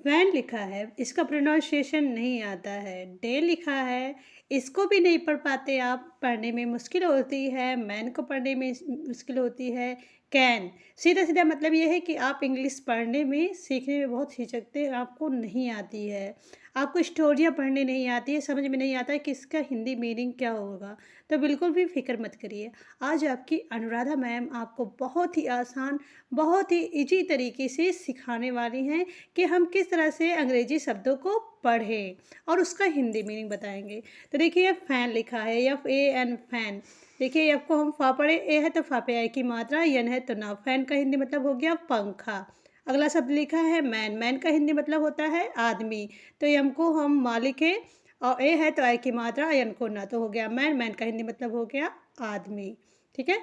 Van लिखा है, इसका प्रोनाउंसिएशन नहीं आता है। डे लिखा है, इसको भी नहीं पढ़ पाते आप, पढ़ने में मुश्किल होती है। मैन को पढ़ने में मुश्किल होती है। कैन, सीधा-सीधा मतलब ये है कि आप इंग्लिश पढ़ने में, सीखने में बहुत हिचकते हैं, आपको नहीं आती है। आपको स्टोरियाँ पढ़ने नहीं आती है, समझ में नहीं आता है कि इसका हिंदी मीनिंग क्या होगा। तो बिल्कुल भी फ़िक्र मत करिए। आज आपकी अनुराधा मैम आपको बहुत ही आसान, बहुत ही ईज़ी तरीके से सिखाने वाली हैं कि हम किस तरह से अंग्रेजी शब्दों को पढ़ें और उसका हिंदी मीनिंग बताएँगे। तो देखिए फ़ैन लिखा है, FAN फैन। देखिए एफ को हम फ़ा पढ़े, ए है तो फ़ा पे आई की मात्रा, एन है तो ना। फ़ैन का हिंदी मतलब हो गया पंखा। अगला शब्द लिखा है मैन, मैन का हिंदी मतलब होता है आदमी। तो एम को हम मा लिखे और ए है तो आई की मात्रा, एन को ना, तो हो गया मैन, मैन का हिंदी मतलब हो गया आदमी। ठीक है?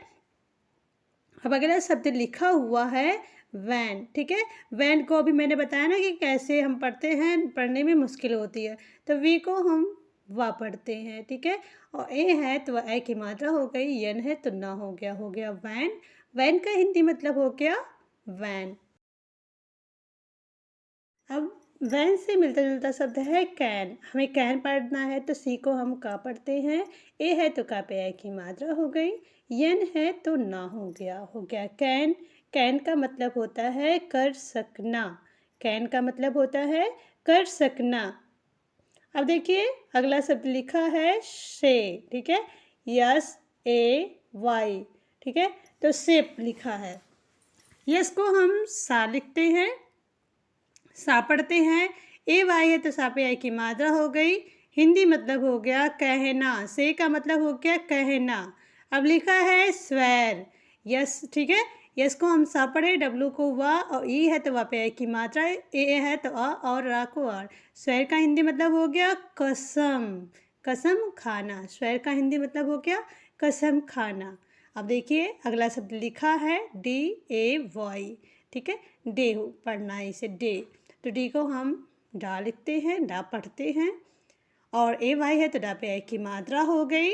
अब अगला शब्द लिखा हुआ है वैन। ठीक है, वैन को अभी मैंने बताया ना कि कैसे हम पढ़ते हैं, पढ़ने में मुश्किल होती है। तो वी को हम वा पढ़ते हैं। ठीक है, और ए है तो ए की मात्रा हो गई, एन है तो ना, हो गया वैन। वैन का हिंदी मतलब हो गया वैन। अब वैन से मिलता जुलता शब्द है कैन। हमें कैन पढ़ना है तो सी को हम का पढ़ते हैं। ए है तो का पे आई की मात्रा हो गई। यन है तो ना, हो गया कैन। कैन का मतलब होता है कर सकना। कैन का मतलब होता है कर सकना। अब देखिए अगला शब्द लिखा है से। ठीक है, SAY। ठीक है, तो सेप लिखा है। यस को हम सा लिखते हैं, सा पढ़ते हैं। ए वाई है तो सा पे आई की मात्रा हो गई। हिंदी मतलब हो गया कहना। से का मतलब हो गया कहना। अब लिखा है स्वेर। यस, ठीक है, यस को हम सा पढ़े, डब्लू को वा, और ई है तो वा पे आई की मात्रा, ए है तो आ, और रा को आर। स्वेर का हिंदी मतलब हो गया कसम। कसम खाना। स्वेर का हिंदी मतलब हो गया कसम खाना। अब देखिए अगला शब्द लिखा है DAY। ठीक है, डे पढ़ना है इसे, डे। तो डी को हम डा लिखते हैं, डा पढ़ते हैं, और AY है तो डा पे आई की मात्रा हो गई,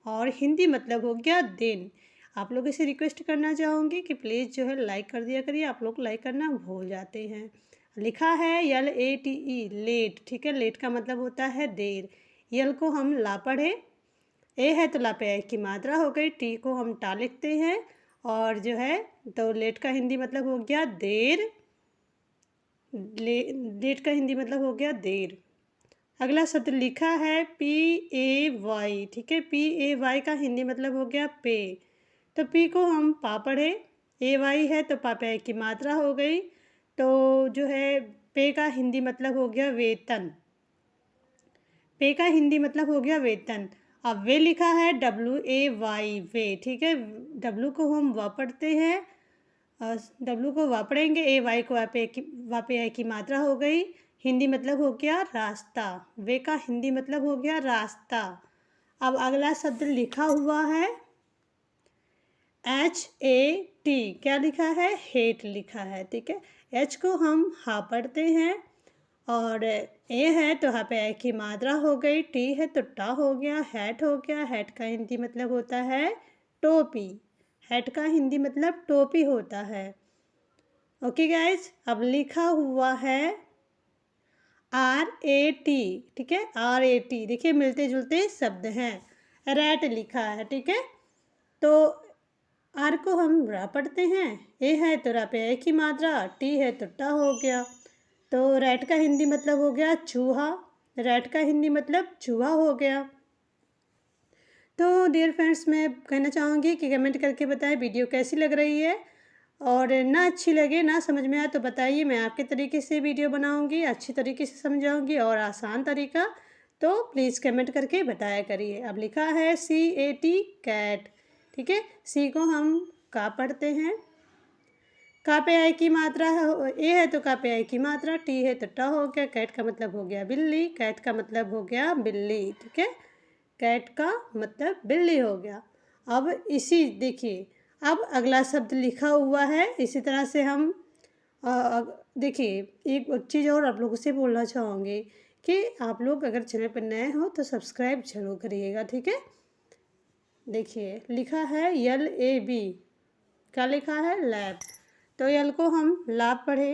और हिंदी मतलब हो गया दिन। आप लोगों से रिक्वेस्ट करना चाहूँगी कि प्लीज़ जो है लाइक कर दिया करिए, आप लोग लाइक करना भूल जाते हैं। लिखा है LATE लेट। ठीक है, लेट का मतलब होता है देर। यल को हम ला पढ़े, ए है तो ला पे आई की मात्रा हो गई, टी को हम टा लिखते हैं, और जो है तो लेट का हिंदी मतलब हो गया देर। लेट का हिंदी मतलब हो गया देर। अगला शब्द लिखा है PAY। ठीक है, PAY का हिंदी मतलब हो गया पे। तो पी को हम पा पढ़े, AY है तो पा पे आई की मात्रा हो गई, तो जो है पे का हिंदी मतलब हो गया वेतन। पे का हिंदी मतलब हो गया वेतन। अब वे लिखा है WAY वे। ठीक है, डब्लू को हम वा पढ़ते हैं, डब्लू को वा पढ़ेंगे, AY को वा पे आई की मात्रा हो गई। हिंदी मतलब हो गया रास्ता। वे का हिंदी मतलब हो गया रास्ता। अब अगला शब्द लिखा हुआ है HAT। क्या लिखा है? हेट लिखा है। ठीक है, एच को हम हा पढ़ते हैं, और ए है तो हा पे आई की मात्रा हो गई, टी है तो टा हो गया, हैट हो गया। हैट का हिंदी मतलब होता है टोपी। हैट का हिंदी मतलब टोपी होता है। ओके गाइज, अब लिखा हुआ है RAT। ठीक है, RAT देखिए मिलते जुलते शब्द हैं। रैट लिखा है। ठीक है, तो आर को हम रा पढ़ते हैं, ए है तो रा पे आई की मात्रा, टी है तो टा हो गया, तो रैट का हिंदी मतलब हो गया चूहा। रैट का हिंदी मतलब चूहा हो गया। तो डियर फ्रेंड्स, मैं कहना चाहूँगी कि कमेंट करके बताएं वीडियो कैसी लग रही है, और ना अच्छी लगे, ना समझ में आए तो बताइए, मैं आपके तरीके से वीडियो बनाऊँगी, अच्छी तरीके से समझाऊँगी और आसान तरीका। तो प्लीज़ कमेंट करके बताया करिए। अब लिखा है CAT कैट। ठीक है, सी को हम का पढ़ते हैं, का पे आई की मात्रा है, ए है तो का पे आई की मात्रा, टी है तो टा हो गया। कैट का मतलब हो गया बिल्ली। कैट का मतलब हो गया बिल्ली। ठीक है, कैट का मतलब बिल्ली हो गया। अब इसी देखिए, अब अगला शब्द लिखा हुआ है, इसी तरह से हम देखिए एक चीज़ और आप लोगों से बोलना चाहूँगी कि आप लोग अगर चैनल पर नए हो तो सब्सक्राइब जरूर करिएगा। ठीक है, देखिए लिखा है LAB। क्या लिखा है? लैब। तो यल को हम लाभ पढ़े,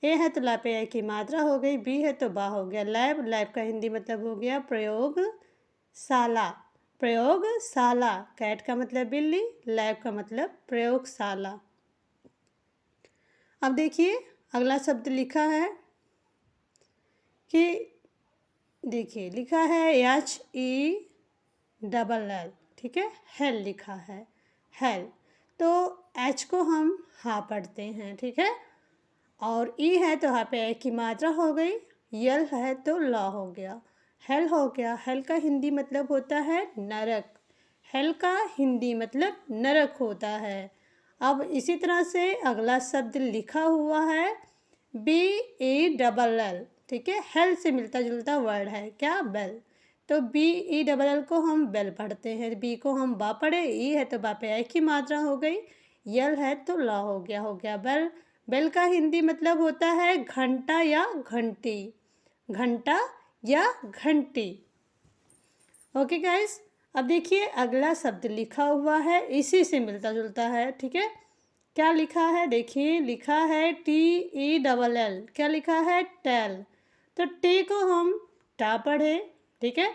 ए है तो ला पे ए की मात्रा हो गई, बी है तो बा हो गया। लैब, लैब का हिंदी मतलब हो गया प्रयोगशाला, प्रयोगशाला। कैट का मतलब बिल्ली, लैब का मतलब प्रयोगशाला। अब देखिए अगला शब्द लिखा है कि देखिए लिखा है HELL, ठीक है, हेल लिखा है, हेल। तो एच को हम हा पढ़ते हैं, ठीक है, और ई है तो यहाँ पे ए की मात्रा हो गई, यल है तो ला हो गया, हेल हो गया। हेल का हिंदी मतलब होता है नरक, हेल का हिंदी मतलब नरक होता है। अब इसी तरह से अगला शब्द लिखा हुआ है BELL, ठीक है, हेल से मिलता जुलता वर्ड है क्या, बेल। तो BELL को हम बेल पढ़ते हैं, बी को हम बा पढ़े, ई है तो बा पे ए की मात्रा हो गई, यल है तो ला हो गया बेल। बेल का हिंदी मतलब होता है घंटा या घंटी, घंटा या घंटी। ओके गाइस, अब देखिए अगला शब्द लिखा हुआ है, इसी से मिलता जुलता है, ठीक है। क्या लिखा है देखिए, लिखा है TELL, क्या लिखा है, टेल। तो टी को हम टा पढ़े, ठीक है,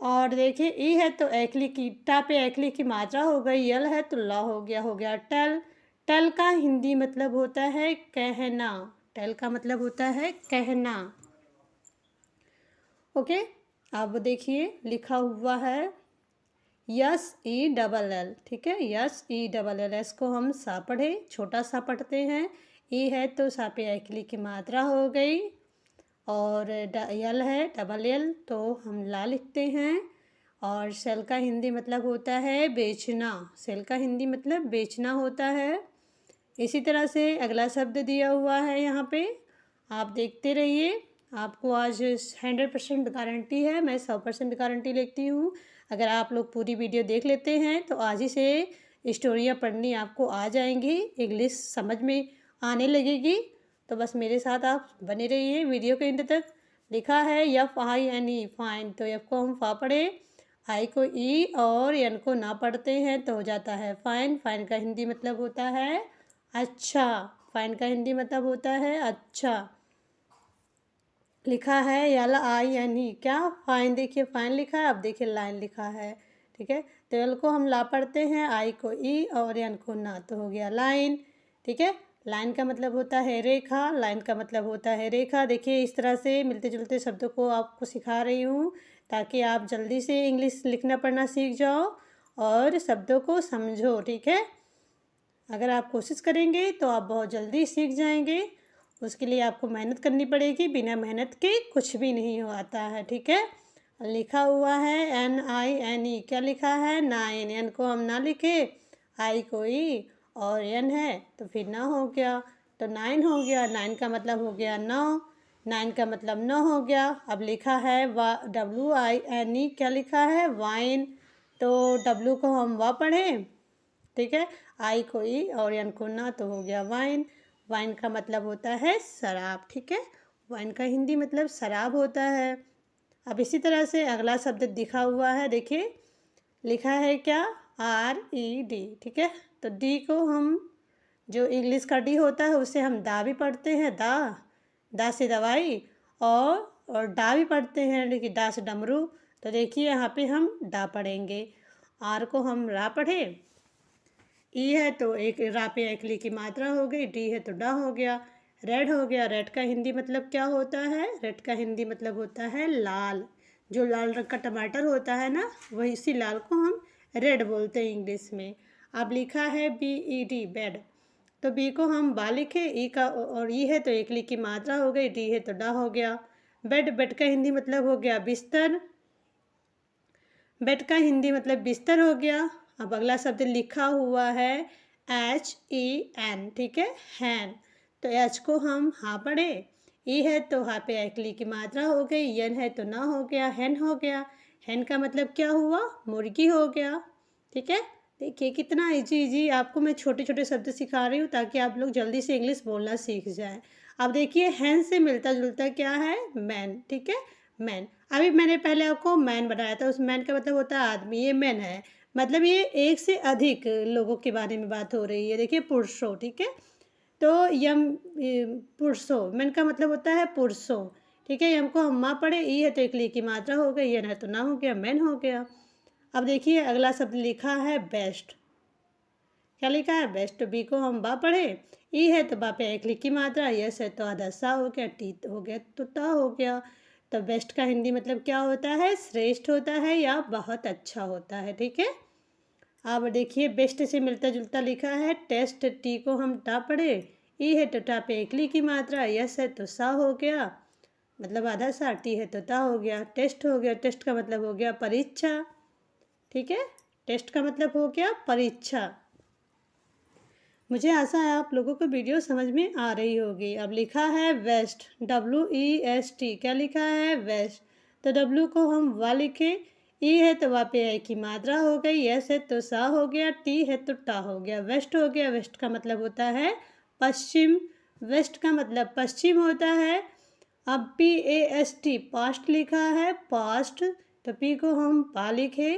और देखिए ई है तो एकली की, टा पे एकली की मात्रा हो गई, यल है तो ला हो गया टेल। टेल का हिंदी मतलब होता है कहना, टेल का मतलब होता है कहना। ओके, अब देखिए लिखा हुआ है SELL, ठीक है, SELL। एस को हम सा पढ़े, छोटा सा पढ़ते हैं, ई है तो सा पे एकली की मात्रा हो गई, और यल है DLL तो हम ला लिखते हैं। और सेल का हिंदी मतलब होता है बेचना, सेल का हिंदी मतलब बेचना होता है। इसी तरह से अगला शब्द दिया हुआ है यहाँ पे, आप देखते रहिए। आपको आज 100% गारंटी है, मैं 100% गारंटी लेती हूँ। अगर आप लोग पूरी वीडियो देख लेते हैं तो आज ही से स्टोरियाँ पढ़नी आपको आ जाएंगी, इंग्लिश समझ में आने लगेगी। तो बस मेरे साथ आप बने रहिए वीडियो के अंत तक। लिखा है FINE, फाइन, तो एफ को हम फा पढ़े, आई को ई और एन को ना पढ़ते हैं तो हो जाता है फाइन। फाइन का हिंदी मतलब होता है अच्छा, फाइन का हिंदी मतलब होता है अच्छा। लिखा है LINE, क्या, फाइन। देखिए फाइन लिखा है, अब देखिए लाइन लिखा है, ठीक है। तो एल को हम ला पढ़ते हैं, आई को ई और एन को ना, तो हो गया लाइन, ठीक है। लाइन का मतलब होता है रेखा, लाइन का मतलब होता है रेखा। देखिए इस तरह से मिलते जुलते शब्दों को आपको सिखा रही हूँ ताकि आप जल्दी से इंग्लिश लिखना पढ़ना सीख जाओ और शब्दों को समझो, ठीक है। अगर आप कोशिश करेंगे तो आप बहुत जल्दी सीख जाएंगे। उसके लिए आपको मेहनत करनी पड़ेगी, बिना मेहनत के कुछ भी नहीं हो आता है, ठीक है। लिखा हुआ है NINE, क्या लिखा है, नाइन। एन को हम ना लिखे, आई को ई और एन है तो फिर ना हो गया, तो नाइन हो गया। नाइन का मतलब हो गया नौ, नाइन का मतलब नौ हो गया। अब लिखा है WINE, क्या लिखा है, वाइन। तो डब्लू को हम वा पढ़ें, ठीक है, आई को ई और एन को ना, तो हो गया वाइन। वाइन का मतलब होता है शराब, ठीक है, वाइन का हिंदी मतलब शराब होता है। अब इसी तरह से अगला शब्द दिखा हुआ है, देखिए लिखा है क्या, RED, ठीक है। तो डी को हम, जो इंग्लिश का डी होता है उसे हम दा भी पढ़ते हैं, दा से दवाई, और डा भी पढ़ते हैं, लेकिन डा से डमरू। तो देखिए यहाँ पे हम डा पढ़ेंगे, आर को हम रा पढ़े, ई है तो एक रा पे एकली की मात्रा हो गई, डी है तो डा हो गया। रेड हो गया, रेड का हिंदी मतलब क्या होता है, रेड का हिंदी मतलब होता है लाल। जो लाल रंग का टमाटर होता है ना, वही इसी लाल को हम रेड बोलते हैं इंग्लिश में। अब लिखा है BED, बेड। तो बी को हम बा लिखे, ई का और ई है तो एकली की मात्रा हो गई, डी है तो डा हो गया। बेड, बेड का हिंदी मतलब हो गया बिस्तर, बेड का हिंदी मतलब बिस्तर हो गया। अब अगला शब्द लिखा हुआ है HEN, ठीक है, हैन। तो एच को हम हाँ पढ़े, ई है तो हाँ पे एकली की मात्रा हो गई, यन है तो ना हो गया, हैन हो गया। हैन का मतलब क्या हुआ, मुर्गी हो गया, ठीक है। देखिए कितना इजी आपको मैं छोटे छोटे शब्द सिखा रही हूँ ताकि आप लोग जल्दी से इंग्लिश बोलना सीख जाएं। अब देखिए हैन से मिलता जुलता क्या है, मैन, ठीक है, मैन। अभी मैंने पहले आपको मैन बनाया था, उस मैन का मतलब होता है आदमी, ये मैन है, मतलब ये एक से अधिक लोगों के बारे में बात हो रही है, देखिए पुरुषों, ठीक है। तो यम पुरुषों, मेन का मतलब होता है पुरुषों, ठीक है। यम को हम माँ पढ़े, ई है तो एक ली की मात्रा हो गई, यन है तो ना हो गया, मैन हो गया। अब देखिए अगला शब्द लिखा है बेस्ट। क्या लिखा है? बेस्ट। बी को हम बा पढ़े, ई है तो बा पे एक लिखी मात्रा, यस है तो आधा सा हो गया, टी हो गया तो ता हो गया। तो बेस्ट का हिंदी मतलब क्या होता है? श्रेष्ठ होता है या बहुत अच्छा होता है, ठीक है। अब देखिए बेस्ट से मिलता जुलता लिखा है टेस्ट। टी को हम टा पढ़े, ई है तो टा पे एक ली की मात्रा, यस है तो सा हो गया, मतलब आधा सा, टी है तो ता हो गया, टेस्ट हो गया। टेस्ट का मतलब हो गया परीक्षा, ठीक है। टेस्ट का मतलब हो गया परीक्षा। मुझे आशा है आप लोगों को वीडियो समझ में आ रही होगी। अब लिखा है वेस्ट, WEST। क्या लिखा है? वेस्ट। तो डब्लू को हम वा लिखे, ई है तो वा पे आई की मात्रा हो गई, यस है तो सा हो गया, टी है तो टा हो गया, वेस्ट हो गया। वेस्ट का मतलब होता है पश्चिम। वेस्ट का मतलब पश्चिम होता है। अब PAST पास्ट लिखा है, पास्ट। तो पी को हम पा लिखे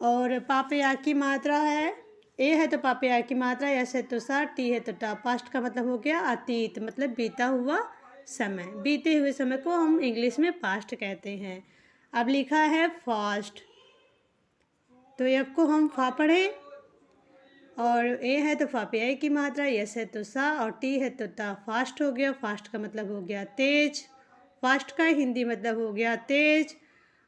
और पापे आ की मात्रा है, ए है तो पापे आ की मात्रा, एस है तो सा, टी है तो टा। पास्ट का मतलब हो गया अतीत, मतलब बीता हुआ समय। बीते हुए समय को हम इंग्लिश में पास्ट कहते हैं। अब लिखा है फास्ट। तो एफ को हम फा पढ़े और ए है तो फा पे आई की मात्रा, एस है तो सा और टी है तो टा। फास्ट हो गया। फास्ट का मतलब हो गया तेज। फास्ट का हिंदी मतलब हो गया तेज।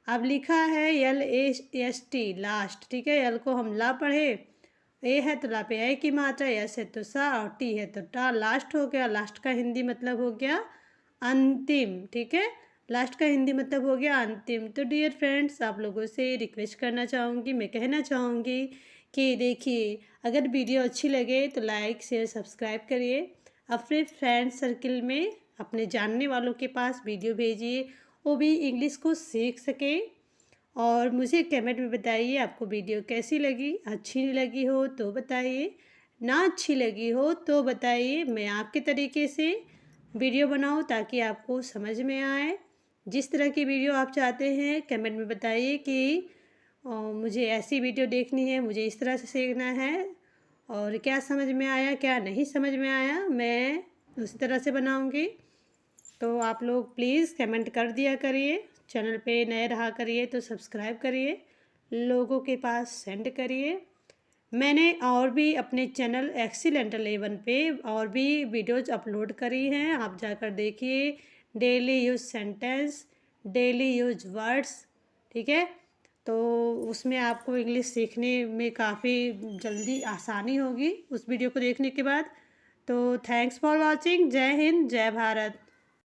अब लिखा है LAST लास्ट, ठीक है। एल को हम ला पढ़े, ए है तो ला पे आई की मात्रा, एस है तो सा और टी है तो टा। लास्ट हो गया। लास्ट का हिंदी मतलब हो गया अंतिम, ठीक है। लास्ट का हिंदी मतलब हो गया अंतिम। तो डियर फ्रेंड्स, आप लोगों से रिक्वेस्ट करना चाहूँगी, मैं कहना चाहूँगी कि देखिए अगर वीडियो अच्छी लगे तो लाइक शेयर सब्सक्राइब करिए। अपने फ्रेंड सर्किल में अपने जानने वालों के पास वीडियो भेजिए, वो भी इंग्लिश को सीख सके। और मुझे कमेंट में बताइए आपको वीडियो कैसी लगी। अच्छी नहीं लगी हो तो बताइए, ना अच्छी लगी हो तो बताइए। मैं आपके तरीके से वीडियो बनाऊं ताकि आपको समझ में आए। जिस तरह की वीडियो आप चाहते हैं कमेंट में बताइए कि मुझे ऐसी वीडियो देखनी है, मुझे इस तरह से सीखना है, और क्या समझ में आया क्या नहीं समझ में आया मैं उसी तरह से बनाऊंगी। तो आप लोग प्लीज़ कमेंट कर दिया करिए। चैनल पे नए रहा करिए तो सब्सक्राइब करिए, लोगों के पास सेंड करिए। मैंने और भी अपने चैनल Excellent11 पे और भी वीडियोज़ अपलोड करी हैं, आप जाकर देखिए। Daily use sentence, daily use words, ठीक है। तो उसमें आपको इंग्लिश सीखने में काफ़ी जल्दी आसानी होगी उस वीडियो को देखने के बाद। तो थैंक्स फॉर वॉचिंग। जय हिंद, जय भारत।